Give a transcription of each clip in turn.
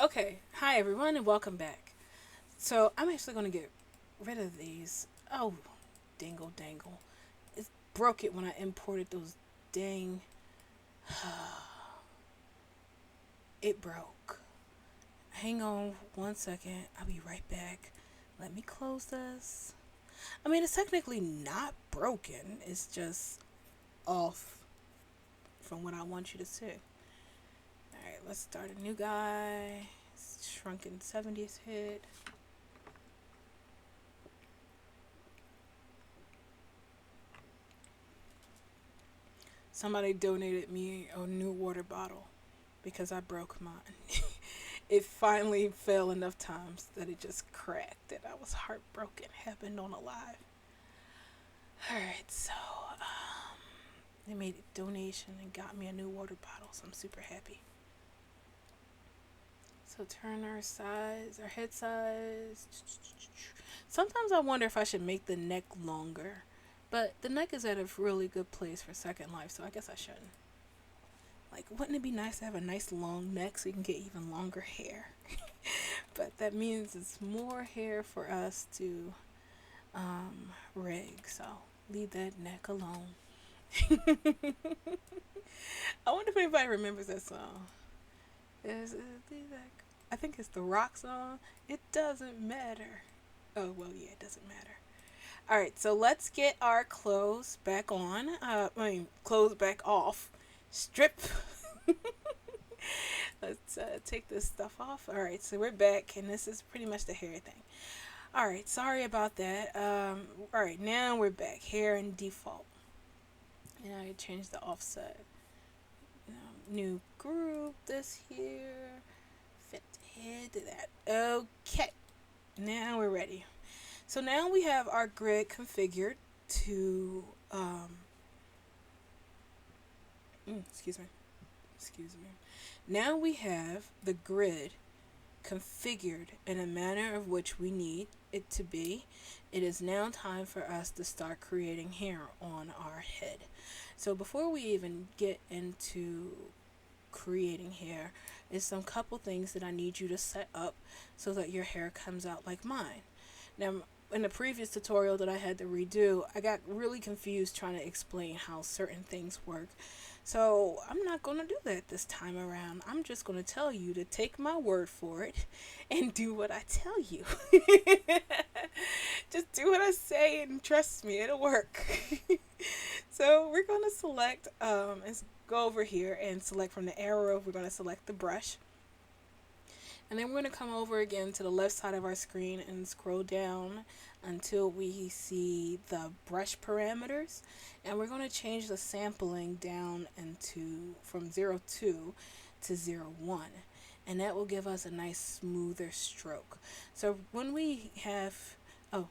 Okay, hi everyone, and welcome back. So I'm actually going to get rid of these. Oh, dingle dangle! It broke it when I imported those dang. It broke. Hang on 1 second. I'll be right back. Let me close this. I mean, it's technically not broken. It's just off from what I want you to see. All right, let's start a new guy. Shrunken 70s hit. Somebody donated me a new water bottle because I broke mine. It finally fell enough times that it just cracked and I was heartbroken. Happened on a live. Alright, so they made a donation and got me a new water bottle, so I'm super happy. So turn our size, our head size. Sometimes I wonder if I should make the neck longer. But the neck is at a really good place for Second Life, so I guess I shouldn't. Like, wouldn't it be nice to have a nice long neck so you can get even longer hair? But that means it's more hair for us to rig, so leave that neck alone. I wonder if anybody remembers that song. Is it that? I think it's the rock song. It doesn't matter. Oh, well, yeah, it doesn't matter. All right, so let's get our clothes back on. Clothes back off. Strip. Let's take this stuff off. All right, so we're back, and this is pretty much the hair thing. All right, sorry about that. All right, now we're back. Hair and default. And I changed the offset. New group this here. Fit the head to that. Okay, now we're ready. So now we have our grid configured to excuse me. Excuse me. Now we have the grid configured in a manner of which we need it to be. It is now time for us to start creating hair on our head. So before we even get into creating hair, is some couple things that I need you to set up so that your hair comes out like mine. Now, in the previous tutorial that I had to redo, I got really confused trying to explain how certain things work. So I'm not going to do that this time around. I'm just going to tell you to take my word for it and do what I tell you. Just do what I say and trust me, it'll work. So we're going to select, and go over here and select from the arrow, we're going to select the brush. And then we're going to come over again to the left side of our screen and scroll down until we see the brush parameters. And we're going to change the sampling down into from 02 to 01. And that will give us a nice smoother stroke. So when we have,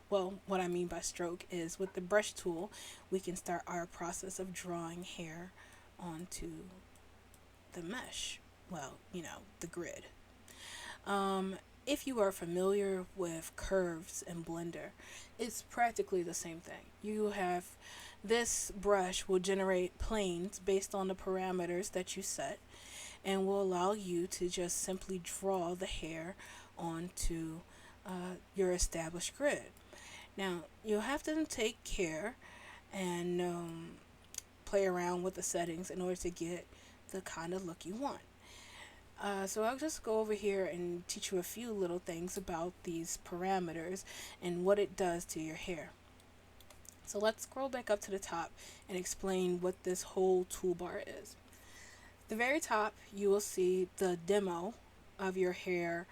what I mean by stroke is with the brush tool, we can start our process of drawing hair onto the mesh. The grid. If you are familiar with curves in Blender, it's practically the same thing. You have this brush will generate planes based on the parameters that you set and will allow you to just simply draw the hair onto your established grid. Now, you'll have to take care and play around with the settings in order to get the kind of look you want. So I'll just go over here and teach you a few little things about these parameters and what it does to your hair. So let's scroll back up to the top and explain what this whole toolbar is. At the very top, you will see the demo of your hair.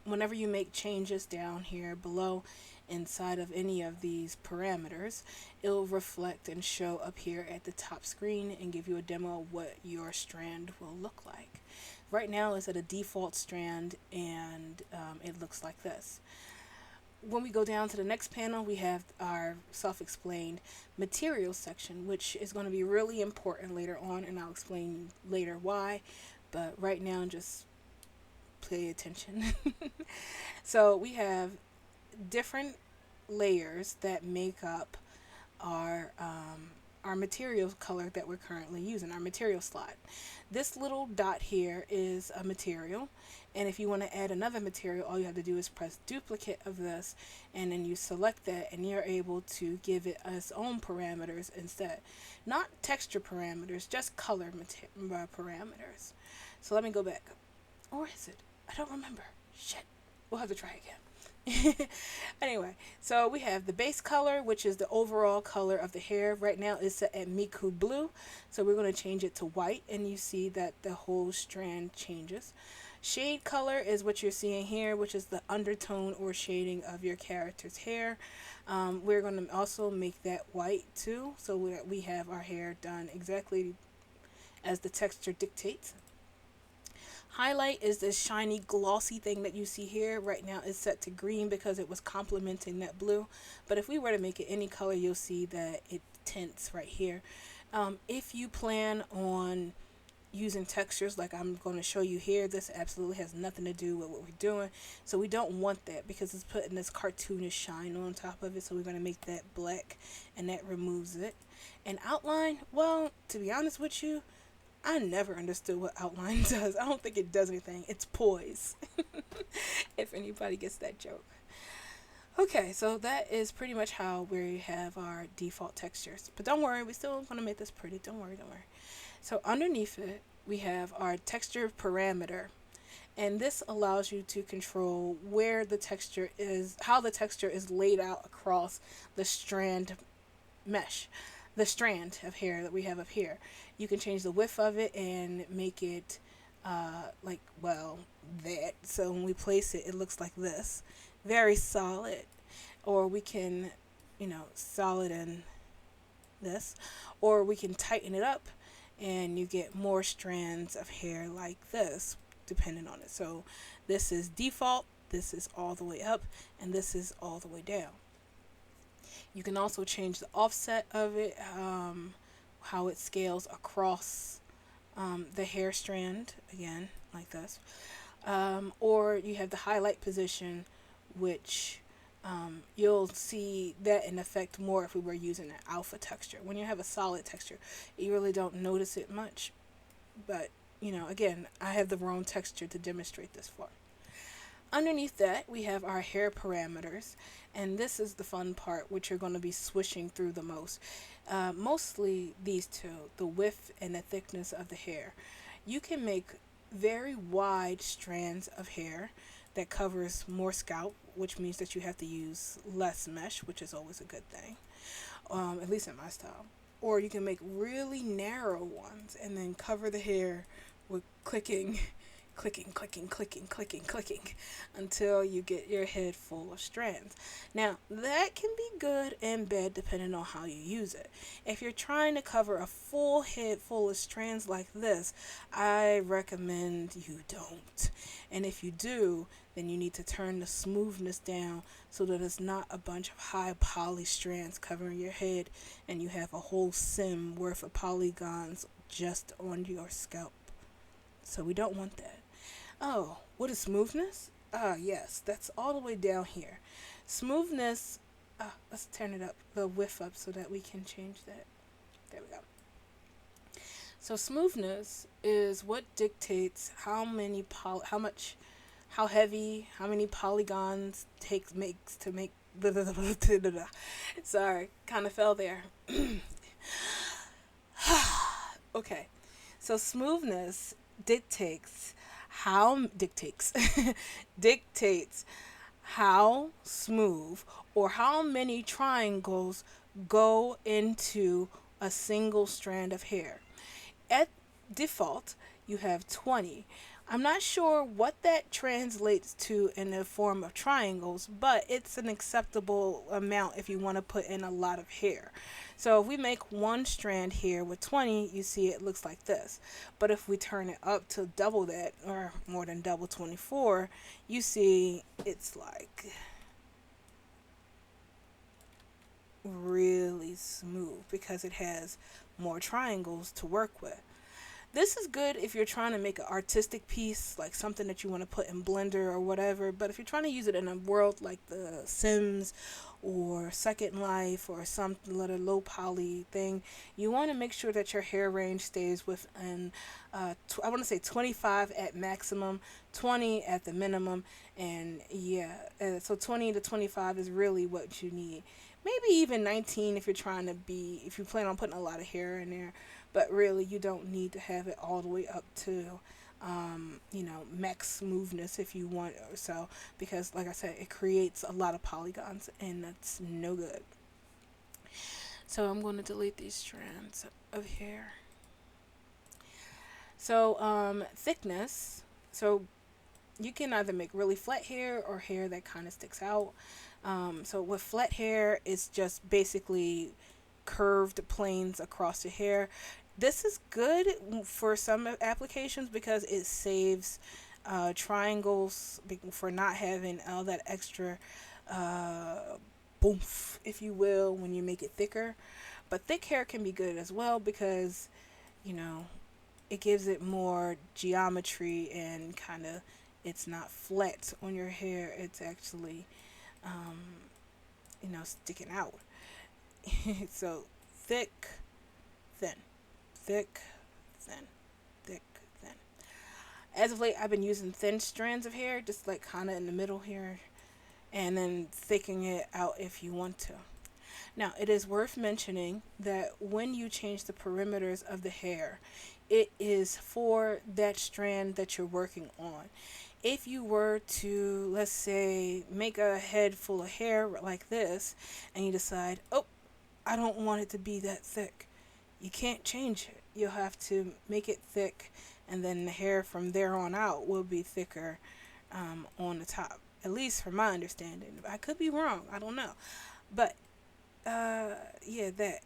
Whenever you make changes down here below inside of any of these parameters, it will reflect and show up here at the top screen and give you a demo of what your strand will look like. Right now it's at a default strand and it looks like this. When we go down to the next panel, we have our self-explained materials section, which is going to be really important later on, and I'll explain later why, but right now just pay attention. So we have different layers that make up our our material color that we're currently using, our material slot. This little dot here is a material, and if you want to add another material, all you have to do is press duplicate of this, and then you select that, and you're able to give it its own parameters instead. Not texture parameters, just color parameters. So let me go back. Or is it? I don't remember. Shit. We'll have to try again. Anyway, so we have the base color, which is the overall color of the hair. Right now it's set at Miku blue, so we're going to change it to white, and you see that the whole strand changes. Shade color is what you're seeing here, which is the undertone or shading of your character's hair. We're going to also make that white too, so we have our hair done exactly as the texture dictates. Highlight is this shiny glossy thing that you see here. Right now it's set to green because it was complementing that blue, but if we were to make it any color, you'll see that it tints right here. If you plan on using textures like I'm going to show you here, this absolutely has nothing to do with what we're doing, so we don't want that because it's putting this cartoonish shine on top of it, so we're going to make that black, and that removes it. And outline, well, to be honest with you, I never understood what outline does. I don't think it does anything. It's poise. If anybody gets that joke. Okay, so that is pretty much how we have our default textures. But don't worry, we still want to make this pretty. Don't worry, don't worry. So underneath it, we have our texture parameter. And this allows you to control where the texture is, how the texture is laid out across the strand mesh, the strand of hair that we have up here. You can change the width of it and make it like, well, that. So when we place it, it looks like this. Very solid. Or we can, solid in this. Or we can tighten it up and you get more strands of hair like this, depending on it. So this is default, this is all the way up, and this is all the way down. You can also change the offset of it, how it scales across the hair strand, again, like this. Or you have the highlight position, which you'll see that in effect more if we were using an alpha texture. When you have a solid texture, you really don't notice it much. But, again, I have the wrong texture to demonstrate this for. Underneath that, we have our hair parameters, and this is the fun part, which you're going to be swishing through the most. Mostly these two, the width and the thickness of the hair. You can make very wide strands of hair that covers more scalp, which means that you have to use less mesh, which is always a good thing, at least in my style. Or you can make really narrow ones and then cover the hair with clicking until you get your head full of strands. Now, that can be good and bad depending on how you use it. If you're trying to cover a full head full of strands like this, I recommend you don't. And if you do, then you need to turn the smoothness down so that it's not a bunch of high poly strands covering your head and you have a whole sim worth of polygons just on your scalp. So we don't want that. Oh, what is smoothness? Yes, that's all the way down here. Smoothness, let's turn it up, the width up so that we can change that. There we go. So smoothness is what dictates how many how heavy, how many polygons makes to make. Sorry, kind of fell there. Okay, so smoothness dictates dictates how smooth or how many triangles go into a single strand of hair. At default, you have 20. I'm not sure what that translates to in the form of triangles, but it's an acceptable amount if you want to put in a lot of hair. So if we make one strand here with 20, you see it looks like this. But if we turn it up to double that, or more than double, 24, you see it's like really smooth because it has more triangles to work with. This is good if you're trying to make an artistic piece, like something that you want to put in Blender or whatever. But if you're trying to use it in a world like The Sims or Second Life or some little low poly thing, you want to make sure that your hair range stays within, I want to say 25 at maximum, 20 at the minimum, and yeah, so 20 to 25 is really what you need. Maybe even 19 if you're trying to be, if you plan on putting a lot of hair in there, but really you don't need to have it all the way up to max smoothness if you want or so, because like I said, it creates a lot of polygons and that's no good. So I'm going to delete these strands of hair. So thickness, so you can either make really flat hair or hair that kind of sticks out. So with flat hair, it's just basically curved planes across your hair. This is good for some applications because it saves triangles for not having all that extra boomph, if you will, when you make it thicker. But thick hair can be good as well because, you know, it gives it more geometry and kind of, it's not flat on your hair. It's actually, sticking out. So thick, thin, thick, thin, thick, thin. As of late, I've been using thin strands of hair, just like kind of in the middle here, and then thickening it out if you want to. Now, it is worth mentioning that when you change the perimeters of the hair, it is for that strand that you're working on. If you were to, let's say, make a head full of hair like this, and you decide, oh, I don't want it to be that thick, you can't change it. You'll have to make it thick, and then the hair from there on out will be thicker on the top. At least from my understanding. I could be wrong. I don't know. But yeah, that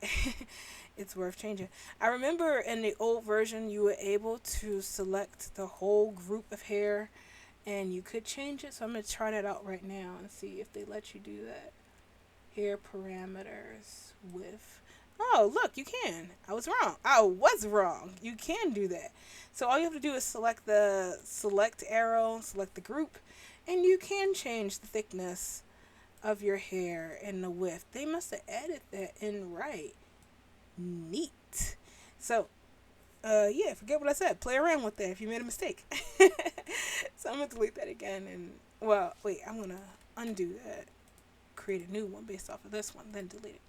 it's worth changing. I remember in the old version you were able to select the whole group of hair and you could change it, so I'm going to try that out right now and see if they let you do that. Hair parameters with, oh look, you can. I was wrong. You can do that. So all you have to do is select the select arrow, select the group, and you can change the thickness of your hair and the width. They must have added that in right. Neat. So, yeah, forget what I said. Play around with that if you made a mistake. So I'm going to delete that again. And, well, wait, I'm going to undo that. Create a new one based off of this one, then delete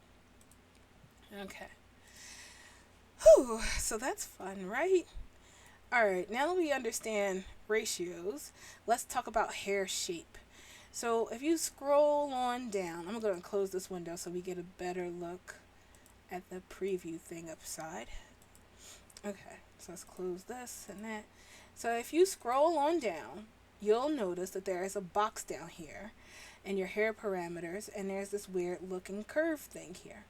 it. Okay. Whew, so that's fun, right? Alright, now that we understand ratios, let's talk about hair shape. So if you scroll on down, I'm going to close this window so we get a better look at the preview thing upside. Okay, so let's close this and that. So if you scroll on down, you'll notice that there is a box down here and your hair parameters, and there's this weird looking curve thing here.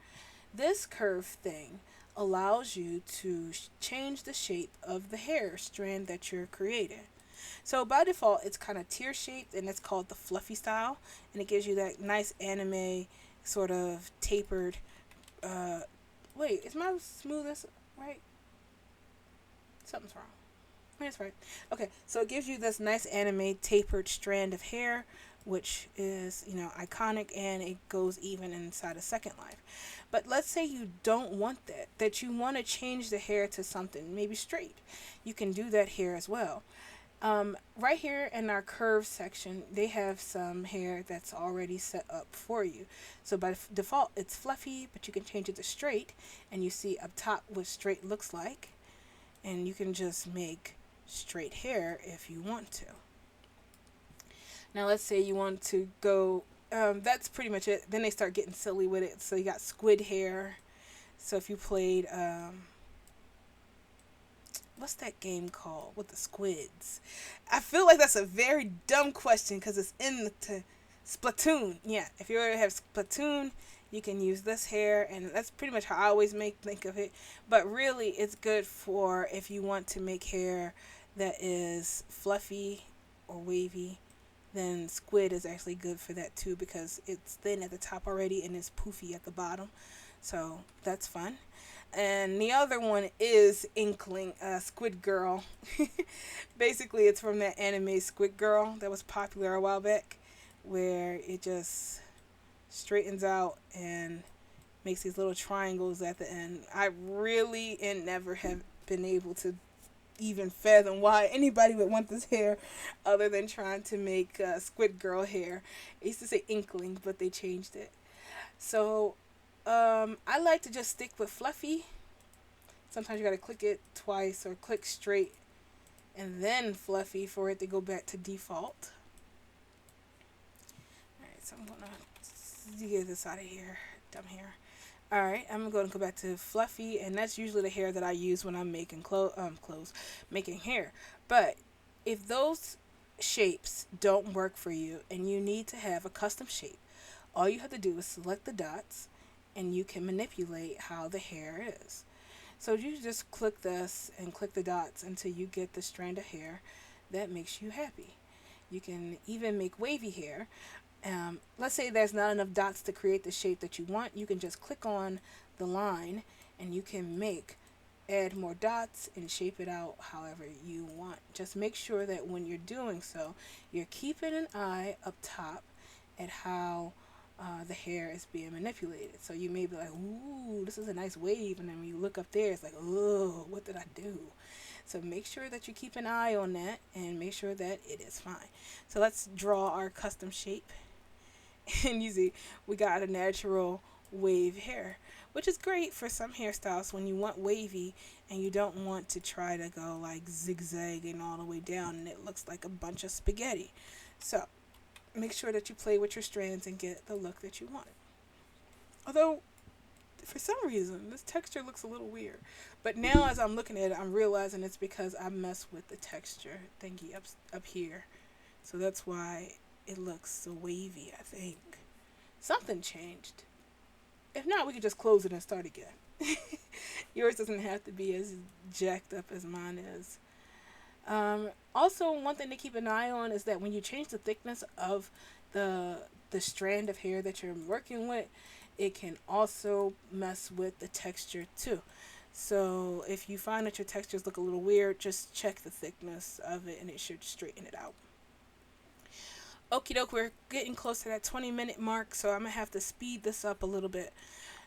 This curve thing allows you to change the shape of the hair strand that you're creating. So by default, it's kind of tear shaped and it's called the fluffy style, and it gives you that nice anime sort of tapered. Wait, is my smoothness right? Something's wrong. That's right. Okay, so it gives you this nice anime tapered strand of hair, which is, iconic, and it goes even inside of Second Life. But let's say you don't want that you want to change the hair to something maybe straight. You can do that here as well. Right here in our curve section, they have some hair that's already set up for you. So by default, it's fluffy, but you can change it to straight, and you see up top what straight looks like, and you can just make straight hair if you want to. Now let's say you want to go, that's pretty much it. Then they start getting silly with it. So you got squid hair. So if you played, what's that game called with the squids? I feel like that's a very dumb question because it's in the Splatoon. Yeah, if you already have Splatoon, you can use this hair, and that's pretty much how I always think of it. But really, it's good for if you want to make hair that is fluffy or wavy. Then squid is actually good for that too because it's thin at the top already and it's poofy at the bottom. So that's fun. And the other one is Inkling, Squid Girl. Basically, it's from that anime Squid Girl that was popular a while back, where it just straightens out and makes these little triangles at the end. I really and never have been able to even fathom why anybody would want this hair other than trying to make Squid Girl hair. I used to say Inkling, but they changed it. So I like to just stick with Fluffy. Sometimes you gotta click it twice or click straight and then Fluffy for it to go back to default. Alright, so I'm gonna get this out of here. Dumb hair. Alright, I'm going to go back to Fluffy, and that's usually the hair that I use when I'm making clothes, making hair. But if those shapes don't work for you and you need to have a custom shape, all you have to do is select the dots and you can manipulate how the hair is. So you just click this and click the dots until you get the strand of hair that makes you happy. You can even make wavy hair. Let's say there's not enough dots to create the shape that you want. You can just click on the line and you can add more dots and shape it out however you want. Just make sure that when you're doing so, you're keeping an eye up top at how the hair is being manipulated. So you may be like, ooh, this is a nice wave. And then when you look up there, it's like, oh, what did I do? So make sure that you keep an eye on that and make sure that it is fine. So let's draw our custom shape. And you see, we got a natural wave hair, which is great for some hairstyles when you want wavy and you don't want to try to go like zigzagging all the way down and it looks like a bunch of spaghetti. So make sure that you play with your strands and get the look that you want. Although, for some reason, this texture looks a little weird. But now as I'm looking at it, I'm realizing it's because I messed with the texture thingy up here. So that's why it looks so wavy, I think. Something changed. If not, we could just close it and start again. Yours doesn't have to be as jacked up as mine is. Also, one thing to keep an eye on is that when you change the thickness of the strand of hair that you're working with, it can also mess with the texture too. So if you find that your textures look a little weird, just check the thickness of it and it should straighten it out. Okie doke, we're getting close to that 20-minute mark, so I'm going to have to speed this up a little bit.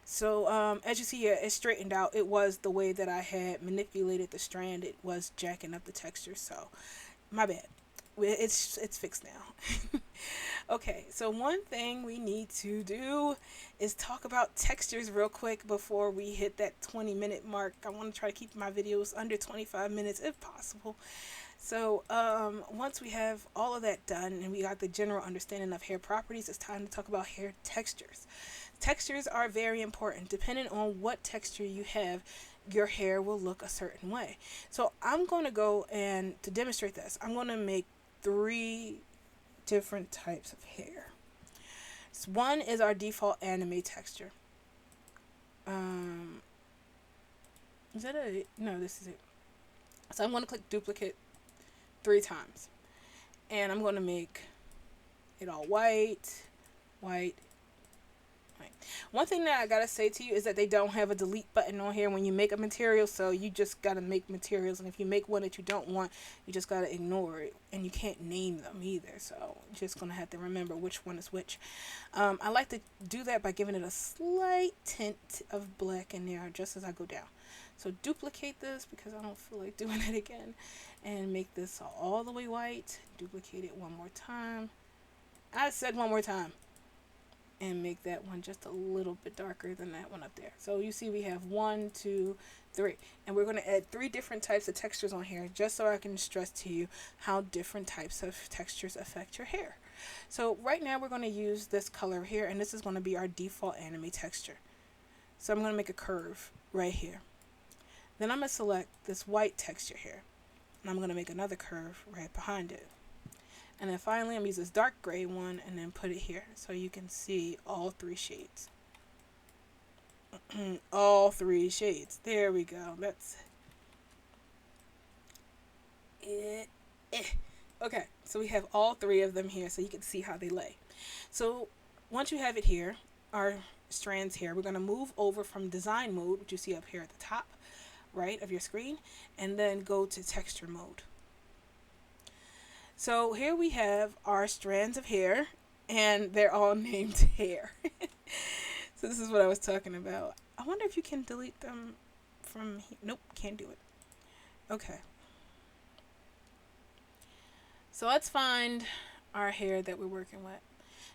So as you see here, it straightened out. It was the way that I had manipulated the strand. It was jacking up the texture, so my bad. It's fixed now. Okay, so one thing we need to do is talk about textures real quick before we hit that 20-minute mark. I want to try to keep my videos under 25 minutes if possible. So once we have all of that done and we got the general understanding of hair properties, it's time to talk about hair textures. Textures are very important. Depending on what texture you have, your hair will look a certain way. So I'm going to go and to demonstrate this, I'm going to make 3 different types of hair. So one is our default anime texture. Is that it? No, this is it. So I'm going to click duplicate 3 times. And I'm going to make it all white, white, white. One thing that I gotta say to you is that they don't have a delete button on here when you make a material, so you just gotta make materials, and if you make one that you don't want, you just gotta ignore it, and you can't name them either, so you're just gonna have to remember which one is which. I like to do that by giving it a slight tint of black in there just as I go down. So duplicate this because I don't feel like doing it again, and make this all the way white. Duplicate it one more time. I said one more time. And make that one just a little bit darker than that one up there. So you see we have 1, 2, 3. And we're going to add 3 different types of textures on here just so I can stress to you how different types of textures affect your hair. So right now we're going to use this color here, and this is going to be our default anime texture. So I'm going to make a curve right here. Then I'm going to select this white texture here. And I'm going to make another curve right behind it. And then finally, I'm going to use this dark gray one and then put it here so you can see all 3 shades. All 3 shades. There we go. That's it. Okay, so we have all 3 of them here so you can see how they lay. So once you have it here, our strands here. We're going to move over from design mode, which you see up here at the top right of your screen, and then go to texture mode. So here we have our strands of hair, and they're all named hair. So this is what I was talking about. I wonder if you can delete them from here. Nope, can't do it. Okay. So let's find our hair that we're working with.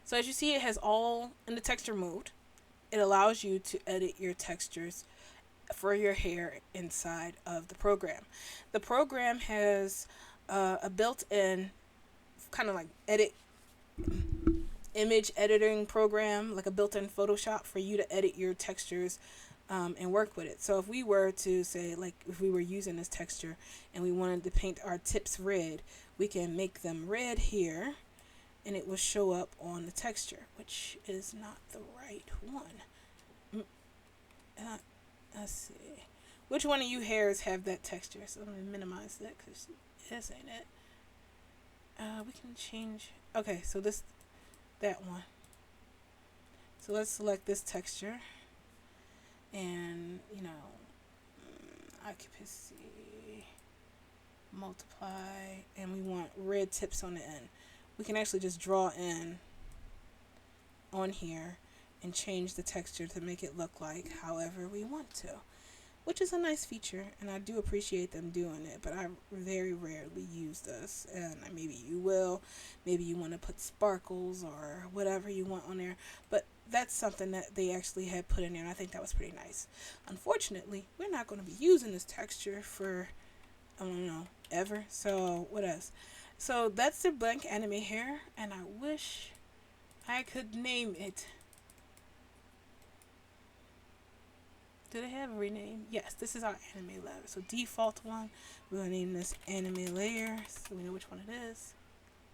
So as you see, it has all in the texture mode. It allows you to edit your textures for your hair inside of the program. The program has a built-in kind of like image editing program, like a built-in Photoshop for you to edit your textures and work with it. So if we were to say, like, if we were using this texture and we wanted to paint our tips red, we can make them red here, and it will show up on the texture, which is not the right one. Let's see. Which one of you hairs have that texture? So I'm going to minimize that because this ain't it. We can change. Okay, so that one. So let's select this texture. And, occupancy, multiply, and we want red tips on the end. We can actually just draw in on here and change the texture to make it look like however we want to, which is a nice feature, and I do appreciate them doing it, but I very rarely use this, and maybe you will. Maybe you want to put sparkles or whatever you want on there, but that's something that they actually had put in there, and I think that was pretty nice. Unfortunately, we're not going to be using this texture for, I don't know, ever, so what else? So that's the blank anime hair, and I wish I could name it. Do they have a rename? Yes, this is our anime layer. So default one, we're going to name this anime layer so we know which one it is.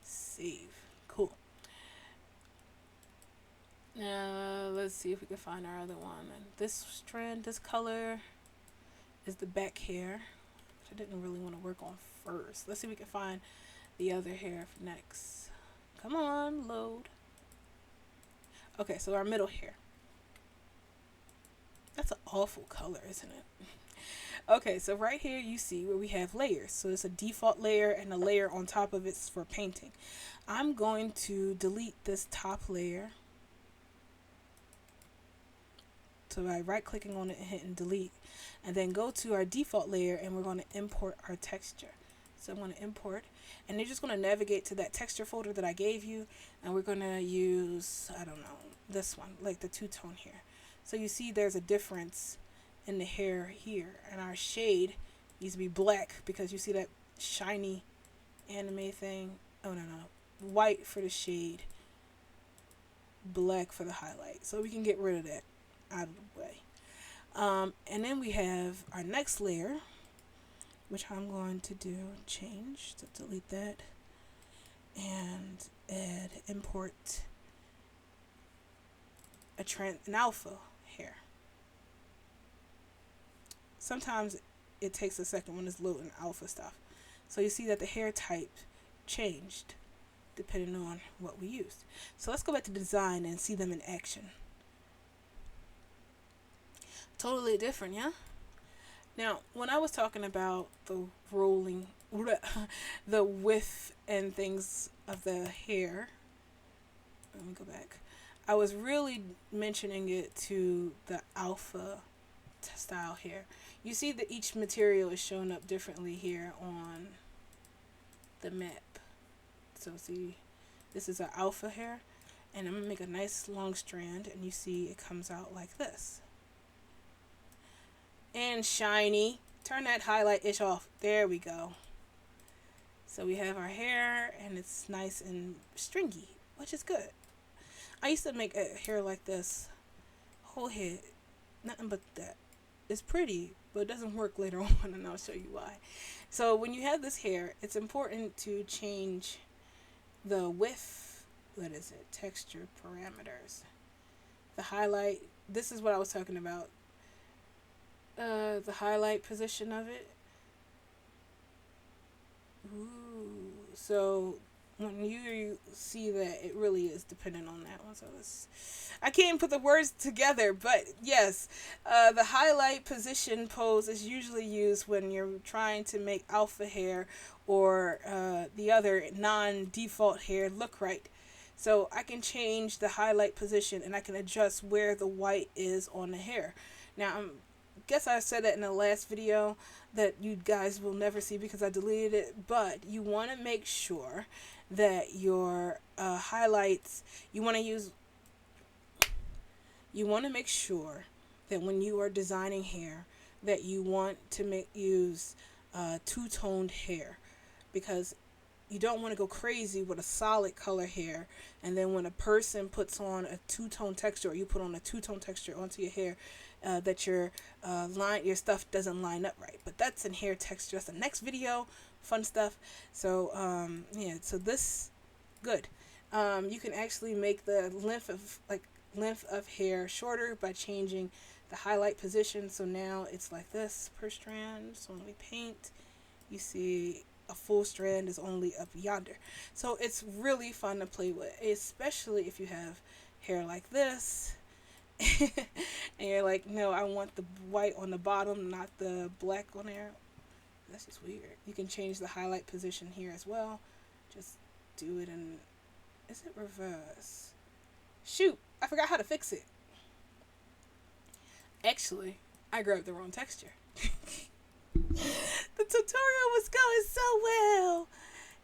Save. Cool. Now, let's see if we can find our other one. And this strand, this color is the back hair, which I didn't really want to work on first. Let's see if we can find the other hair next. Come on, load. Okay, so our middle hair. That's an awful color, isn't it? Okay, so right here you see where we have layers. So it's a default layer and a layer on top of it's for painting. I'm going to delete this top layer. So by right clicking on it and hitting delete, and then go to our default layer and we're going to import our texture. So I'm going to import, and you're just going to navigate to that texture folder that I gave you, and we're going to use, I don't know, this one, like the two-tone here. So you see there's a difference in the hair here, and our shade needs to be black because you see that shiny anime thing. Oh no, white for the shade, black for the highlight. So we can get rid of that out of the way. And then we have our next layer, which I'm going to do change to delete that and add import an alpha hair. Sometimes it takes a second when it's loading alpha stuff. So you see that the hair type changed depending on what we used. So let's go back to design and see them in action. Totally different, yeah? Now, when I was talking about the rolling, the width and things of the hair, let me go back. I was really mentioning it to the alpha style hair. You see that each material is shown up differently here on the map. So see, this is our alpha hair, and I'm going to make a nice long strand, and you see it comes out like this. And shiny. Turn that highlight ish off. There we go. So we have our hair, and it's nice and stringy, which is good. I used to make a hair like this, whole head, nothing but that. It's pretty, but it doesn't work later on, and I'll show you why. So when you have this hair, it's important to change the width, what is it, texture parameters. The highlight, this is what I was talking about. The highlight position of it. Ooh, so when you see that it really is dependent on that one. So I can't put the words together, but yes, the highlight position pose is usually used when you're trying to make alpha hair or the other non-default hair look right. So I can change the highlight position and I can adjust where the white is on the hair. Now I guess I said that in the last video that you guys will never see because I deleted it, but you want to make sure that your highlights, you want to make sure that when you are designing hair that you want to use two-toned hair, because you don't want to go crazy with a solid color hair, and then when a person puts on a two-tone texture, or you put on a two-tone texture onto your hair, that your your stuff doesn't line up right. But that's in hair texture. That's the next video, fun stuff. So yeah, so this good. You can actually make the length of hair shorter by changing the highlight position. So now it's like this per strand. So when we paint, you see a full strand is only up yonder. So it's really fun to play with, especially if you have hair like this and you're like, no, I want the white on the bottom, not the black on there. That's just weird. You can change the highlight position here as well. Just do it in, is it reverse? Shoot, I forgot how to fix it. Actually, I grabbed the wrong texture. The tutorial was going so well.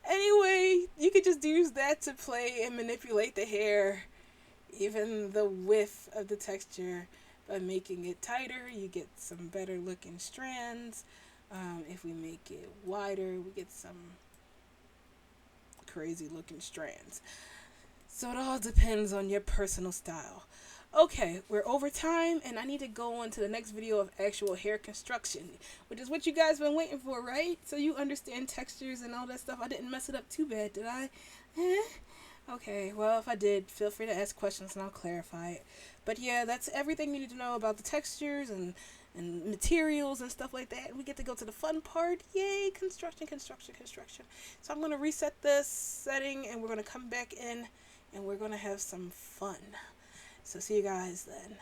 Anyway, you could just use that to play and manipulate the hair, even the width of the texture. By making it tighter, you get some better looking strands. If we make it wider, we get some crazy looking strands. So it all depends on your personal style. Okay, we're over time, and I need to go on to the next video of actual hair construction, which is what you guys been waiting for, right? So you understand textures and all that stuff. I didn't mess it up too bad, did I? Okay, well, if I did, feel free to ask questions and I'll clarify it. But yeah, that's everything you need to know about the textures and materials and stuff like that. And we get to go to the fun part. Yay, construction. So I'm going to reset this setting, and we're going to come back in, and we're going to have some fun. So see you guys then.